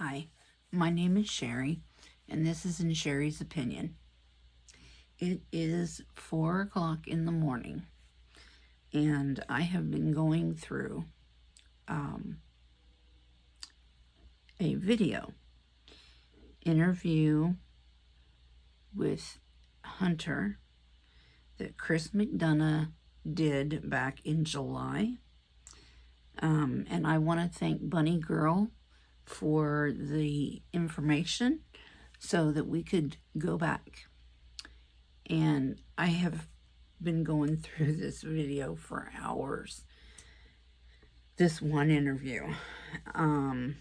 Hi, my name is Sherry, and this is in Sherry's Opinion. It is 4 o'clock in the morning, and I have been going through a video interview with Hunter that Chris McDonough did back in July. And I want to thank Bunny Girl for the information so that we could go back. And I have been going through this video for hours. This one interview. I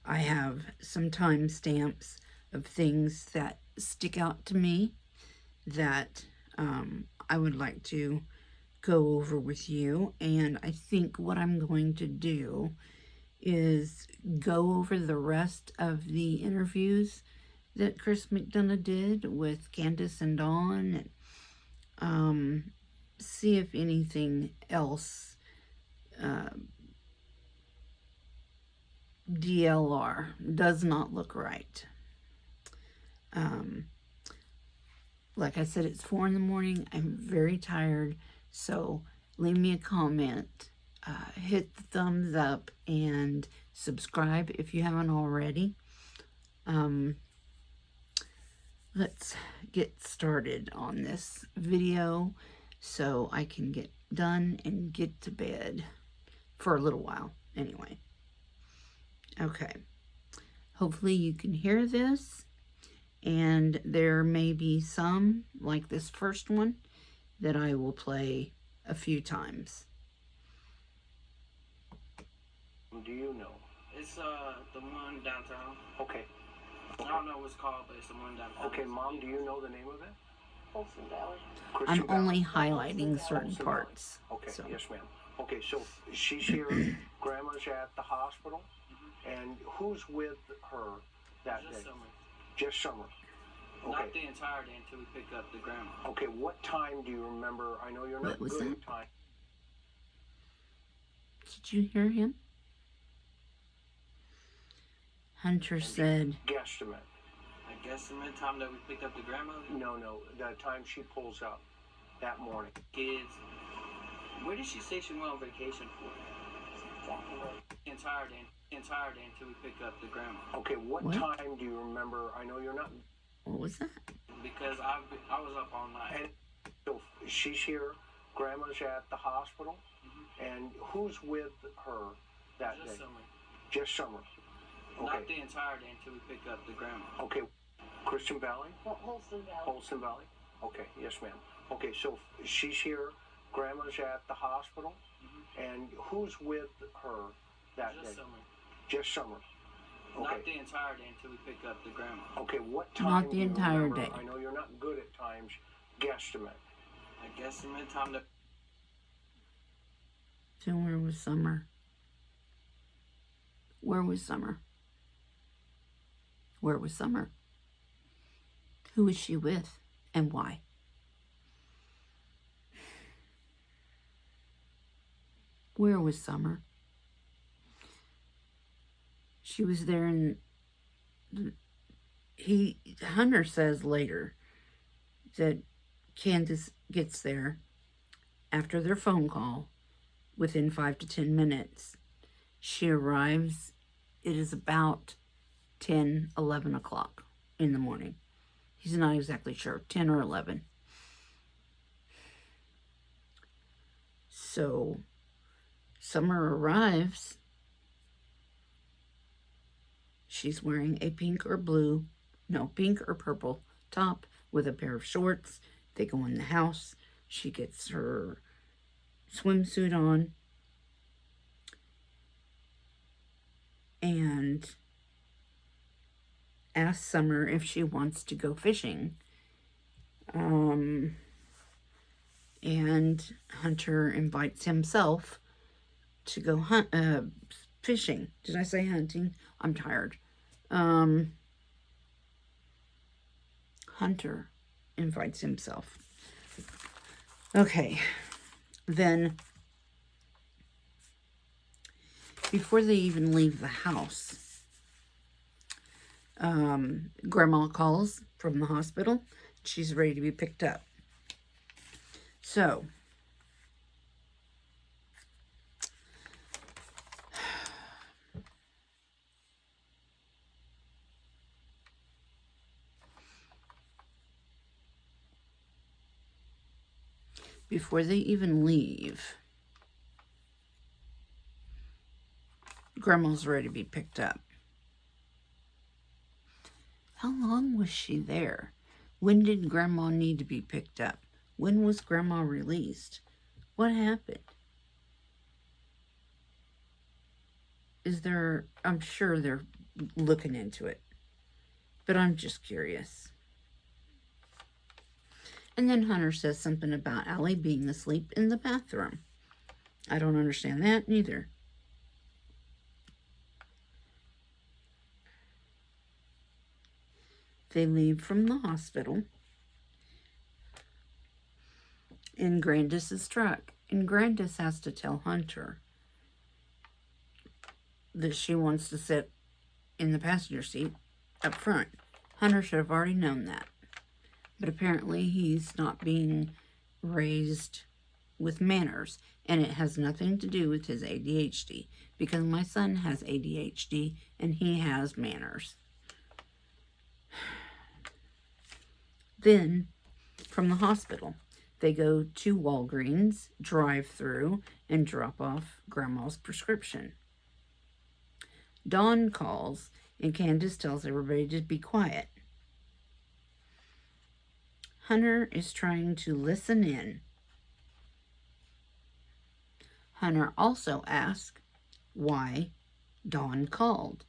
have some timestamps of things that stick out to me that I would like to go over with you. And I think what I'm going to do is go over the rest of the interviews that Chris McDonough did with Candace and Dawn, and see if anything else DLR does not look right. Like I said, it's 4 in the morning. I'm very tired, so leave me a comment. Hit the thumbs up and subscribe if you haven't already. Let's get started on this video so I can get done and get to bed for a little while anyway. Okay, hopefully you can hear this, and there may be some, like this first one, that I will play a few times. Do you know? It's the one downtown. Okay. I don't know what it's called, but it's the one downtown. Okay, Mom, do you know the name of it? Folsom Valley. I'm only highlighting certain parts. Okay, so. Yes, ma'am. Okay, so she's here. Grandma's at the hospital. And who's with her that Just day? summer. Just Summer. Okay. Not the entire day until we pick up the grandma. Okay, what time do you remember? I know you're not What was good that? at time. Did you hear him? Hunter said, Guesstimate. I guess the time that we picked up the grandma, No, the time she pulls up that morning. kids. Where did she say she went on vacation for? The entire day until we pick up the grandma. Okay, what time do you remember? I know you're not. what was that? Because I was up all night. And so she's here. Grandma's at the hospital. And who's with her that Just day? summer. Just Summer. Not Okay. the entire day until we pick up the grandma. Okay. Christian Valley? Holston Valley. Holston Valley? Okay, yes, ma'am. Okay, so she's here. Grandma's at the hospital. And who's with her that Just day? summer. Just Summer. Not Okay. the entire day until we pick up the grandma. Okay, what time Not the do you entire remember? day. I know you're not good at times. Guesstimate. I guess the time that So where was Summer? Where was Summer? Where was Summer? Who was she with and why? Where was Summer? She was there, and Hunter says later that Candace gets there after their phone call within 5 to 10 minutes. She arrives. It is about 10, 11 o'clock in the morning. He's not exactly sure, 10 or 11. So Summer arrives. She's wearing a pink or purple top with a pair of shorts. They go in the house. She gets her swimsuit on and asks Summer if she wants to go fishing. And Hunter invites himself to go fishing. Did I say hunting? I'm tired. Hunter invites himself. Okay, then before they even leave the house, Grandma calls from the hospital. She's ready to be picked up. So, before they even leave, Grandma's ready to be picked up. How long was she there? When did Grandma need to be picked up? When was Grandma released? What happened? I'm sure they're looking into it, but I'm just curious. And then Hunter says something about Allie being asleep in the bathroom. I don't understand that neither. They leave from the hospital in Grandis's truck. And Grandis has to tell Hunter that she wants to sit in the passenger seat up front. Hunter should have already known that. But apparently he's not being raised with manners. And it has nothing to do with his ADHD. Because my son has ADHD and he has manners. Then, from the hospital, they go to Walgreens, drive through, and drop off Grandma's prescription. Dawn calls, and Candace tells everybody to be quiet. Hunter is trying to listen in. Hunter also asks why Dawn called.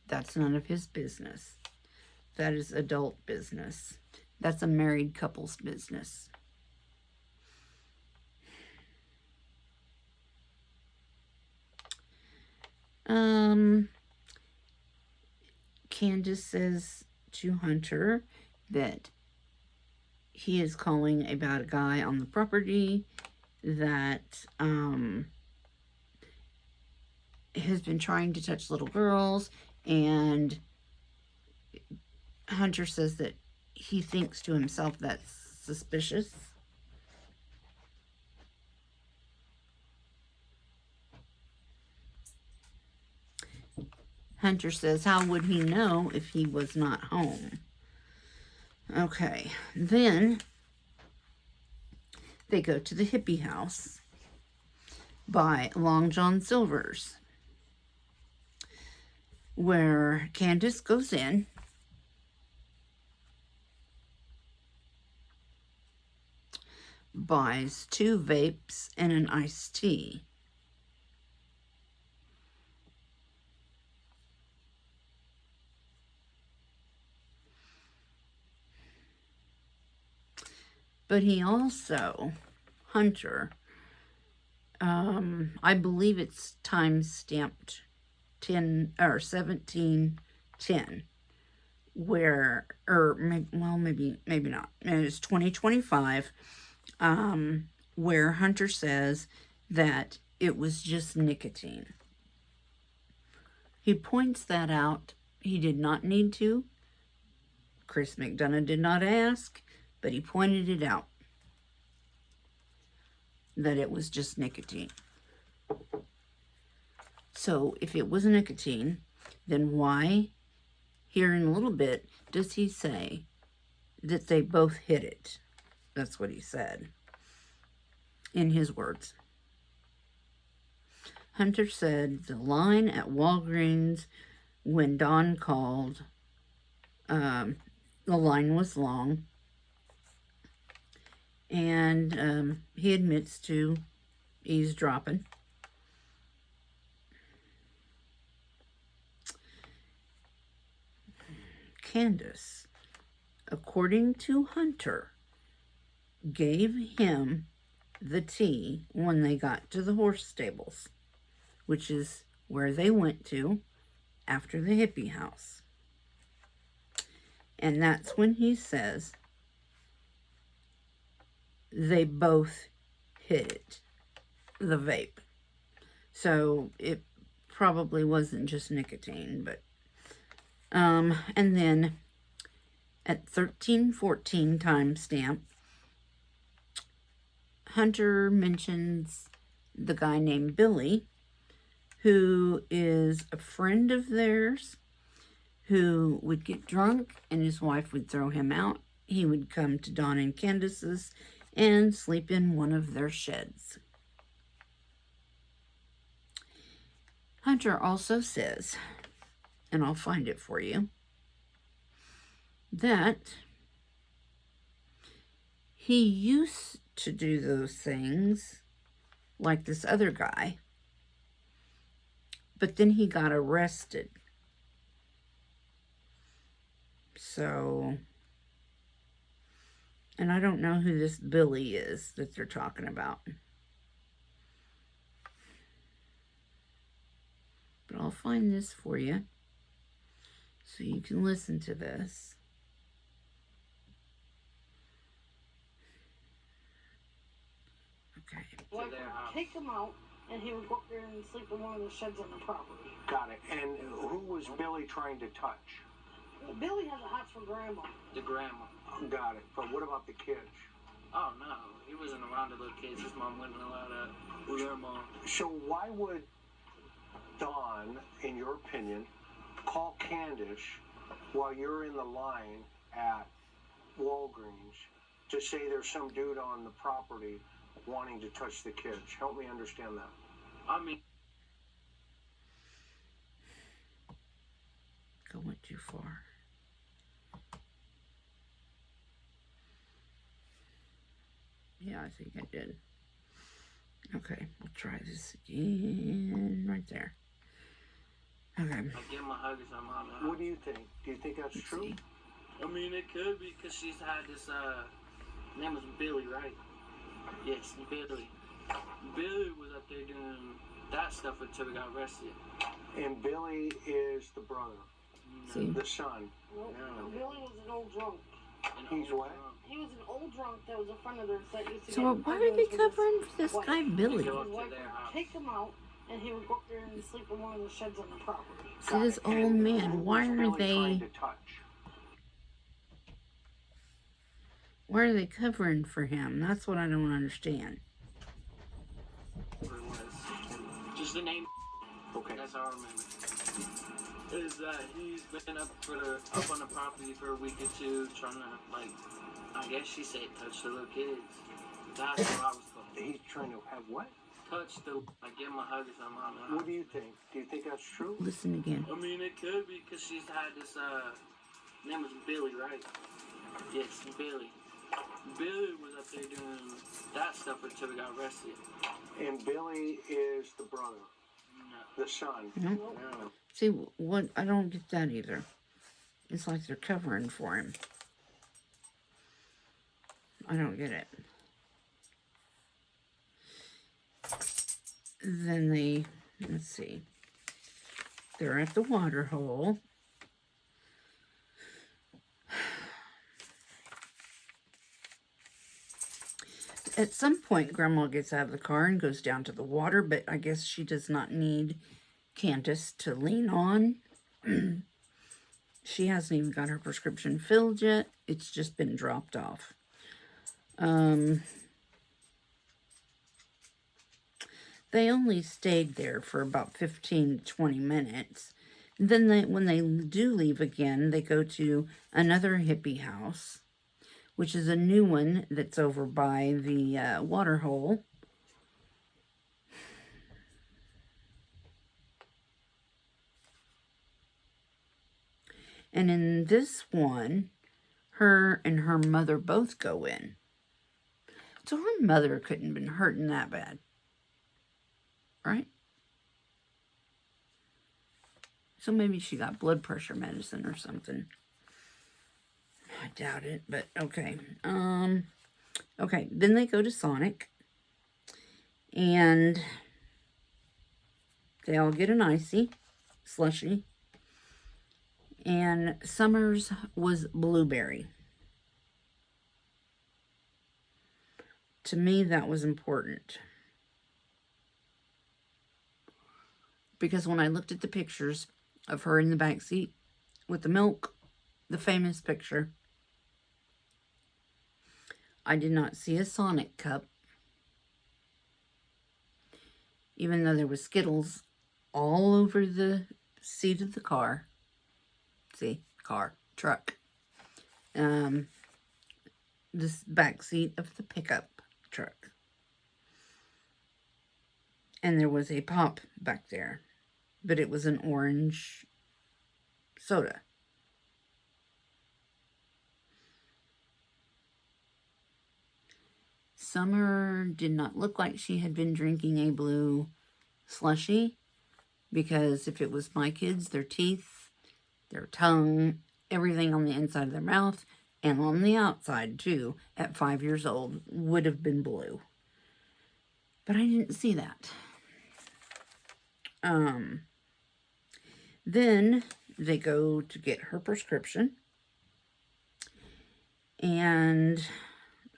That's none of his business. That is adult business. That's a married couple's business. Candace says to Hunter that he is calling about a guy on the property that has been trying to touch little girls, and Hunter says that he thinks to himself that's suspicious. Hunter says, how would he know if he was not home? Okay, then they go to the hippie house by Long John Silver's, where Candace goes in, buys 2 vapes and an iced tea. But he also, Hunter, I believe it's time stamped 10 or 1710, where, or maybe not. It's 2025, where Hunter says that it was just nicotine. He points that out. He did not need to. Chris McDonough did not ask, but he pointed it out, that it was just nicotine. So if it was nicotine, then why, here in a little bit, does he say that they both hit it? That's what he said, in his words. Hunter said the line at Walgreens when Dawn called, the line was long. And he admits to eavesdropping. Candace, according to Hunter, gave him the tea when they got to the horse stables, which is where they went to after the hippie house. And that's when he says they both hit it, the vape. So it probably wasn't just nicotine, but And then at 13:14 timestamp, Hunter mentions the guy named Billy, who is a friend of theirs, who would get drunk and his wife would throw him out. He would come to Dawn and Candace's and sleep in one of their sheds. Hunter also says, and I'll find it for you, that he used to do those things like this other guy, but then he got arrested. So, and I don't know who this Billy is that they're talking about. But I'll find this for you so you can listen to this. Okay. Wife would take him out, and he would go up there and sleep in one of the sheds on the property. Got it. And who was Billy trying to touch? Well, Billy has a hot for Grandma. The grandma. Got it. But what about the kids? Oh no, he wasn't around the little kids. His mom wouldn't allow that with her mom. So why would Dawn, in your opinion, call Candace while you're in the line at Walgreens to say there's some dude on the property wanting to touch the kids? Help me understand that. I mean, Going too far. Yeah, I think I did. Okay, we'll try this again. Right there. Okay. I give him a hug or something. I don't know. What do you think? Do you think that's Let's true? see. I mean, it could be because she's had this, name was Billy, right? Yes, Billy. Billy was up there doing that stuff until we got arrested. And Billy is the brother, See? the son. Nope. No. Billy was an old drunk. And He's all what? drunk. He was an old drunk that was a friend of theirs that used to So get in why are they arguments with his covering for this wife. guy Billy? Go up His to wife their would house. take him out, and he would go up there and sleep in one of the sheds on the property. See, this Got it. old And man, who why was are Billy trying they, to touch? why are they covering for him? That's what I don't understand. What it was. Just the name. Okay. That's all I remember. Is that he's been up on the property for a week or two, trying to, like, I guess she said touch the little kids. That's what I was told. He's trying to have what? Touch the, like, give him a hug or something. I don't know. What do you think? Do you think that's true? Listen again. I mean, it could be because she's had this, name was Billy, right? Yes, Billy. Billy was up there doing that stuff until we got arrested. And Billy is the brother, No. the son. No. No. See, what, I don't get that either. It's like they're covering for him. I don't get it. Then they, let's see. They're at the water hole. At some point, Grandma gets out of the car and goes down to the water, but I guess she does not need Candace to lean on. She hasn't even got her prescription filled yet. It's just been dropped off. They only stayed there for about 15 to 20 minutes. Then when they do leave again, they go to another hippie house, which is a new one that's over by the water hole. And in this one, her and her mother both go in. So her mother couldn't have been hurting that bad. Right? So maybe she got blood pressure medicine or something. I doubt it, but okay. Okay, then they go to Sonic. And they all get an icy, slushy. And Summer's was blueberry. To me, that was important. Because when I looked at the pictures of her in the back seat with the milk, the famous picture. I did not see a Sonic cup, even though there was Skittles all over the seat of the car. See, car, truck. This back seat of the pickup truck. And there was a pop back there, but it was an orange soda. Summer did not look like she had been drinking a blue slushie, because if it was my kids, their teeth, their tongue, everything on the inside of their mouth, and on the outside too, at 5 years old, would have been blue. But I didn't see that. Then they go to get her prescription. And,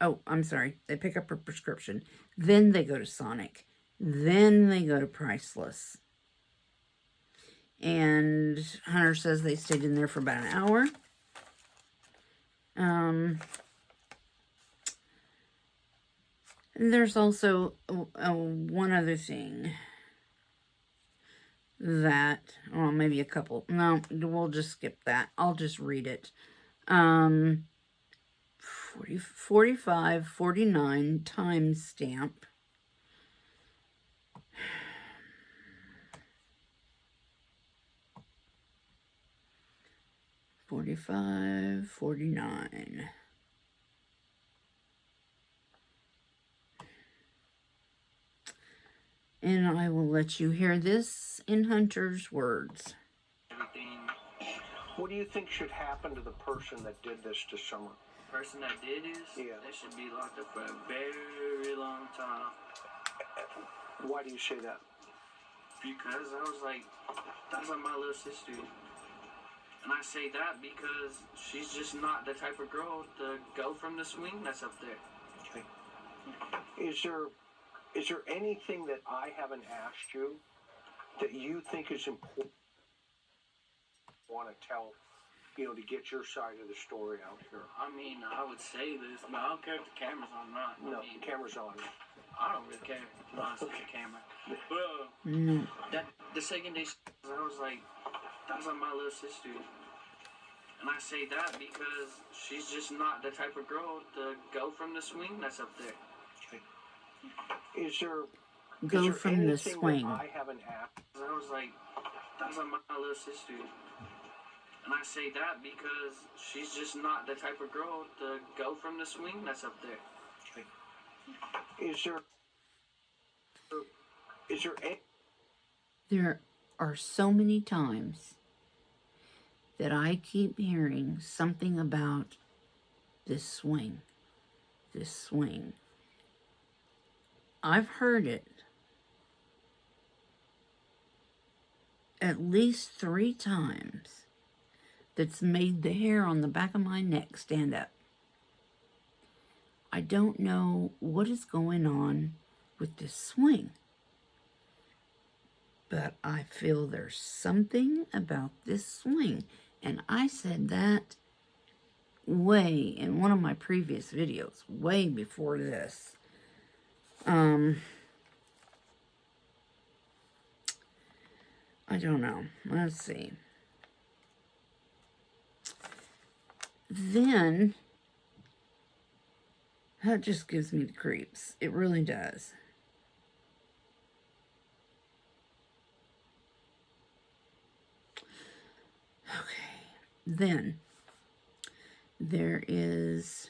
oh, I'm sorry. They pick up her prescription. Then they go to Sonic. Then they go to Priceless. And Hunter says they stayed in there for about an hour. There's also one other thing that, well, maybe a couple. No, we'll just skip that. I'll just read it. 4549 timestamp. $45.49. And I will let you hear this in Hunter's words. What do you think should happen to the person that did this to Summer? The person that did this, Yeah. they should be locked up for a very long time. Why do you say that? Because I was like, that's like my little sister. And I say that because she's just not the type of girl to go from the swing that's up there. Okay. Is there anything that I haven't asked you that you think is important? Want to tell, to get your side of the story out here? I mean, I would say this, but I don't care if the camera's on or not. No, I mean, the camera's on. I don't really care. Honestly, the camera. But the second day, I was like, that's like my little sister. And I say that because she's just not the type of girl to go from the swing that's up there. Okay. Is there From the swing. I haven't asked? I was like, that's like my little sister. And I say that because she's just not the type of girl to go from the swing that's up there. Okay. Is there any... There are so many times that I keep hearing something about this swing. This swing. I've heard it at least 3 times. That's made the hair on the back of my neck stand up. I don't know what is going on with this swing, but I feel there's something about this swing. And I said that way in one of my previous videos, way before this. I don't know. Let's see. Then, that just gives me the creeps. It really does. Okay. Then, there is,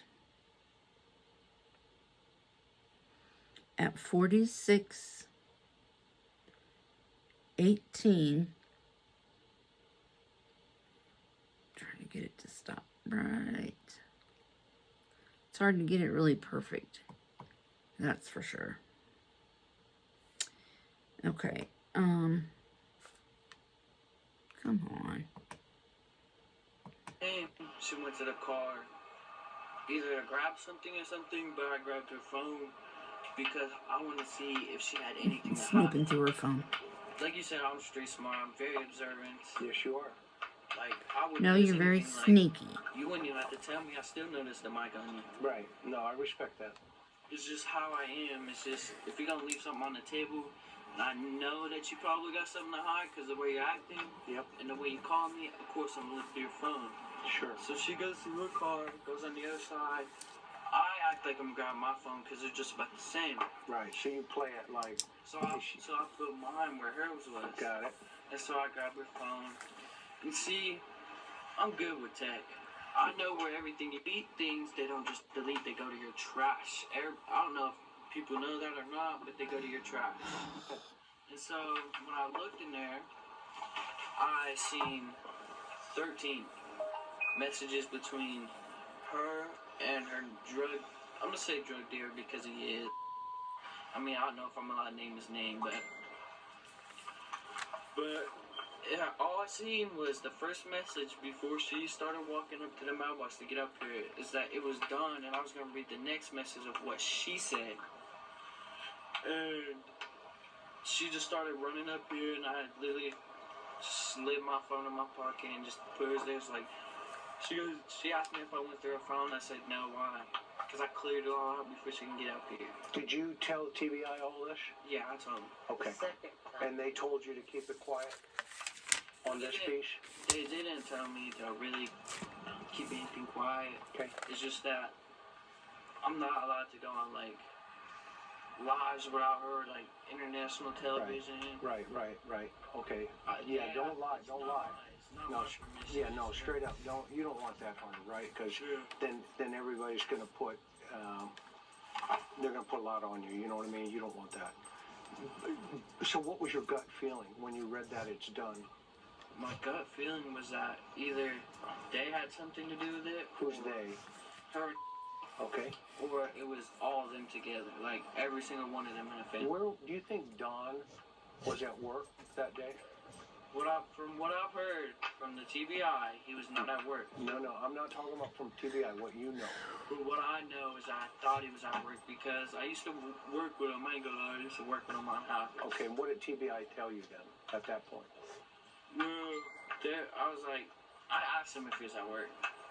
at 46:18, trying to get it to stop right. It's hard to get it really perfect. That's for sure. Okay. Come on. And she went to the car, either to grab something or something, but I grabbed her phone because I want to see if she had anything to hide. Snooping through her phone. Like you said, I'm street smart. I'm very observant. Yes, you are. Like, I wouldn't No, notice you're very anything, like, sneaky. you wouldn't even have to tell me. I still notice the mic on you. Right. No, I respect that. It's just how I am. It's just, if you're gonna leave something on the table, and I know that you probably got something to hide because of the way you're acting, Yep. and the way you call me, of course I'm gonna look through your phone. Sure. So she goes through her car, goes on the other side. I act like I'm grabbing my phone because they're just about the same. Right. So you play it like. So I put mine where hers was. Got it. And so I grab her phone. And see, I'm good with tech. I know where everything, you delete things, they don't just delete, they go to your trash. I don't know if people know that or not, but they go to your trash. And so when I looked in there, I seen 13 messages between her and her I'm gonna say drug dealer because he is. I mean, I don't know if I'm allowed to name his name, but yeah, all I seen was the first message before she started walking up to the mailbox to get up here is that it was done, and I was gonna read the next message of what she said. And she just started running up here, and I literally slid my phone in my pocket and just put hers there. It's like, she asked me if I went through her phone. I said no, why? Because I cleared it all out before she can get up here. Did you tell TBI all this? Yeah, I told them. Okay. And they told you to keep it quiet on this piece? They didn't tell me to really keep anything quiet. Okay. It's just that I'm not allowed to go on, like, lives without her, like, international television. Right. Okay. Yeah, don't lie. it's Don't not lie. It's not No, my permission. no, straight up. You don't want that on you, right? Because then everybody's gonna put they're gonna put a lot on you. You know what I mean? You don't want that. So what was your gut feeling when you read that it's done? My gut feeling was that either they had something to do with it. Who's they? Her. Okay. Or it was all of them together, like every single one of them in a family. Where do you think Don was at work that day? From what I've heard from the TBI, he was not at work. No, I'm not talking about from TBI, what you know. But what I know is I thought he was at work because I used to work with him. I ain't gonna lie, I used to work with him on house. Okay, and what did TBI tell you then at that point? Well, I was like, I asked him if he was at work.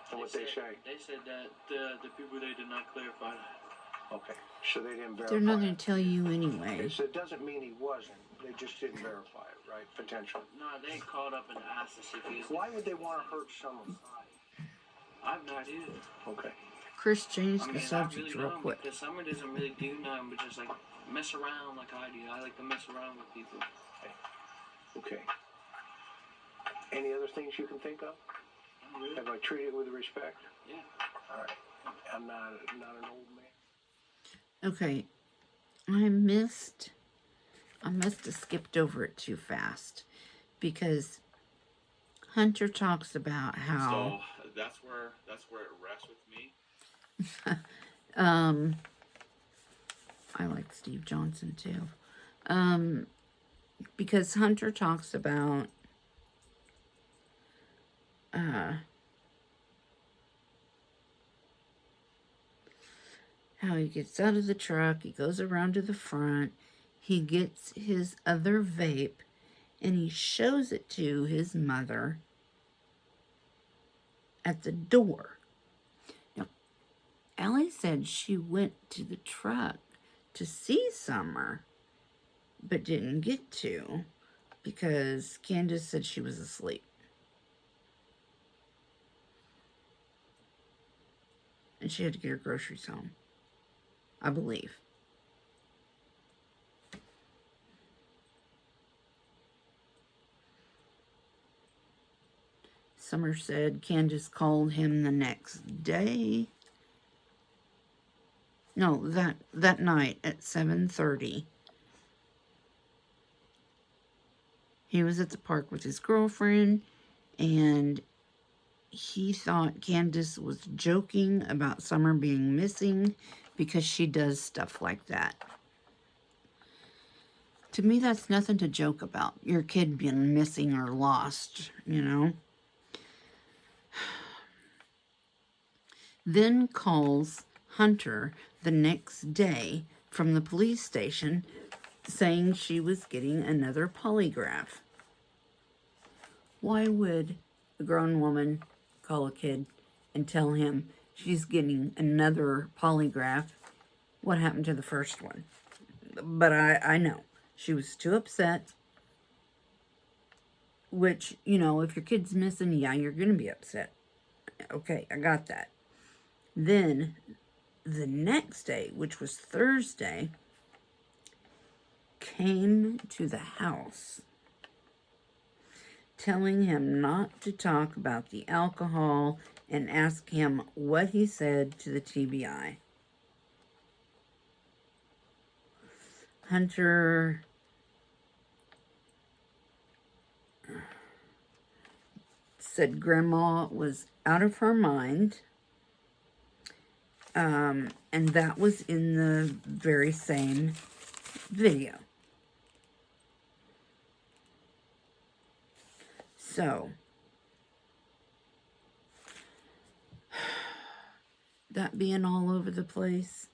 And what they say? They said that the people there did not clarify that. Okay, so they didn't verify. They're not going it. to tell you anyway. Okay, so it doesn't mean he wasn't. They just didn't verify it, right? Potentially. No, they called up and asked us if he was. Why would they want to hurt someone? I have no idea. Okay. Chris changed I the mean, subject I real really know quick. because Summer doesn't really do nothing but just like mess around like I do. I like to mess around with people. Okay. Any other things you can think of? Really? Have I treated with respect? Yeah. All right. I'm not an old man. Okay, I must have skipped over it too fast because Hunter talks about how So that's where it rests with me. I like Steve Johnson too. Because Hunter talks about how he gets out of the truck, he goes around to the front, he gets his other vape, and he shows it to his mother at the door. Now, Allie said she went to the truck to see Summer, but didn't get to because Candace said she was asleep. And she had to get her groceries home, I believe. Summer said Candace called him the next day. No, that night at 7:30. He was at the park with his girlfriend, and he thought Candace was joking about Summer being missing because she does stuff like that. To me, that's nothing to joke about. Your kid being missing or lost, you know? Then calls Hunter the next day from the police station saying she was getting another polygraph. Why would a grown woman call a kid and tell him she's getting another polygraph. What happened to the first one? But I know. She was too upset. Which, you know, if your kid's missing, yeah, you're going to be upset. Okay, I got that. Then, the next day, which was Thursday, came to the house telling him not to talk about the alcohol and ask him what he said to the TBI. Hunter said Grandma was out of her mind. And that was in the very same video. So, that being all over the place,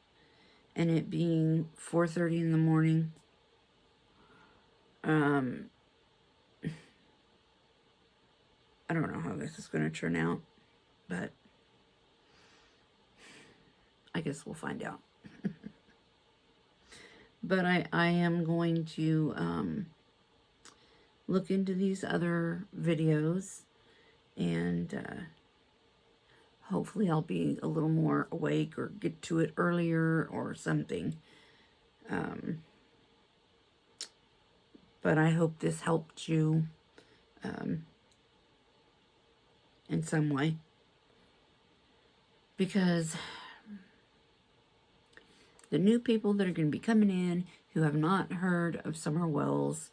and it being 4:30 in the morning, I don't know how this is going to turn out, but I guess we'll find out. But I am going to look into these other videos, and hopefully I'll be a little more awake or get to it earlier or something. But I hope this helped you in some way, because the new people that are going to be coming in who have not heard of Summer Wells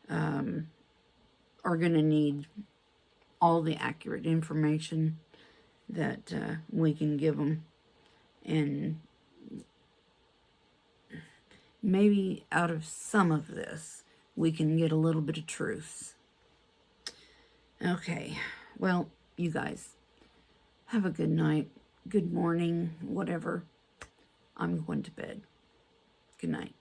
are going to need all the accurate information that we can give them, and maybe out of some of this we can get a little bit of truth. Okay, well, you guys have a good night, good morning, whatever. I'm going to bed. Good night.